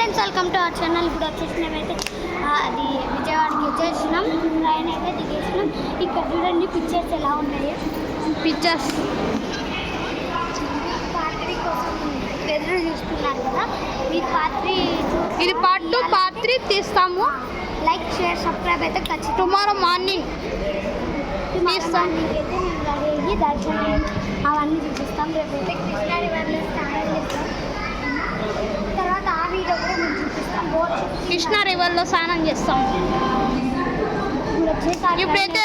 Friends, welcome to our channel. ఇప్పుడు వచ్చేసి మేమైతే అది విజయవాడకి వచ్చేసినాం. ట్రైన్ అయితే దిగేసినాం. ఇక్కడ చూడండి పిక్చర్స్ ఎలా ఉన్నాయి. పిక్చర్స్ పార్టీ కోసం ఎదురు చూస్తున్నారు కదా. మీరు పార్టీ ఇది పార్ట్ 2 పార్ట్ 3 తీస్తాము. లైక్ షేర్ సబ్స్క్రైబ్ అయితే ఖచ్చితంగా. టుమారో మార్నింగ్ తీస్తాం. అయితే మేము రెడీ అయ్యి దర్శనం అవన్నీ చూపిస్తాం. రేపైతే కృష్ణా రివర్లో స్నానం చేస్తాం. తర్వాత ఆ వీడియో కూడా మేము చూపిస్తాం. కృష్ణా రివర్లో స్నానం చేస్తాం. ఇప్పుడైతే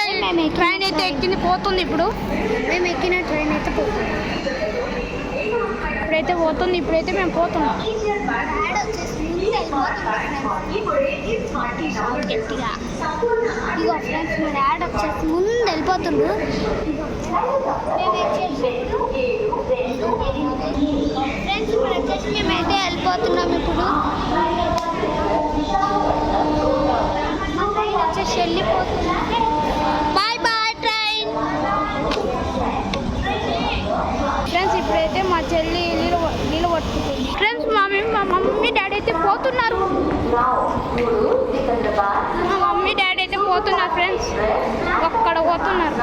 ట్రైన్ అయితే ఎక్కింది పోతుంది. ఇప్పుడు మేము ఎక్కిన ట్రైన్ అయితే పోతుంది. ఇప్పుడైతే పోతుంది. ఇప్పుడైతే మేము పోతున్నాం. గట్టిగా ఇగో ఫ్రెండ్స్, మా డాడ్ వచ్చేసి ముందు వెళ్ళిపోతుండ్రు. ఫ్రెండ్స్, ఇప్పుడు వచ్చేసి మేమైతే వెళ్ళిపోతున్నాం. ఇప్పుడు మా ట్రైన్ వచ్చేసి వెళ్ళిపోతున్నాం. Bye bye train. ఫ్రెండ్స్, ఇప్పుడైతే మా చెల్లి నీళ్ళు పట్టుకుంటుంది. ఫ్రెండ్స్, మా మమ్మీ డాడీ అయితే పోతున్నారు. మా మమ్మీ డాడీ అయితే పోతున్నారు. ఫ్రెండ్స్, అక్కడ పోతున్నారు.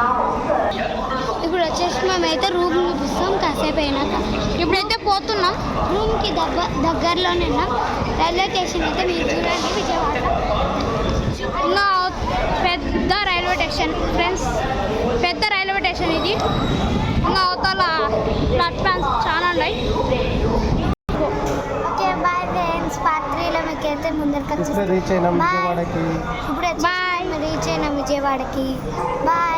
ఇప్పుడు వచ్చేసి మేమైతే రూమ్ చూపిస్తాం కాసేపు అయినాక. ఇప్పుడైతే పోతున్నాం. రూమ్కి దగ్గరలోనే ఉన్నాం. రైల్వే స్టేషన్ అయితే మీరు చూడండి, విజయవాడ. ఇంకా పెద్ద రైల్వే స్టేషన్ ఫ్రెండ్స్, పెద్ద రైల్వే స్టేషన్ ఇది. ఇంకా అవతల ప్లాట్ఫామ్స్ చాలా ఉన్నాయి. Okay bye friends. పార్ట్ 3లో మీకైతే ముందరికి రీచ్ అయినాం విజయవాడకి. ఇప్పుడు రీచ్ అయినాం విజయవాడకి. బాయ్.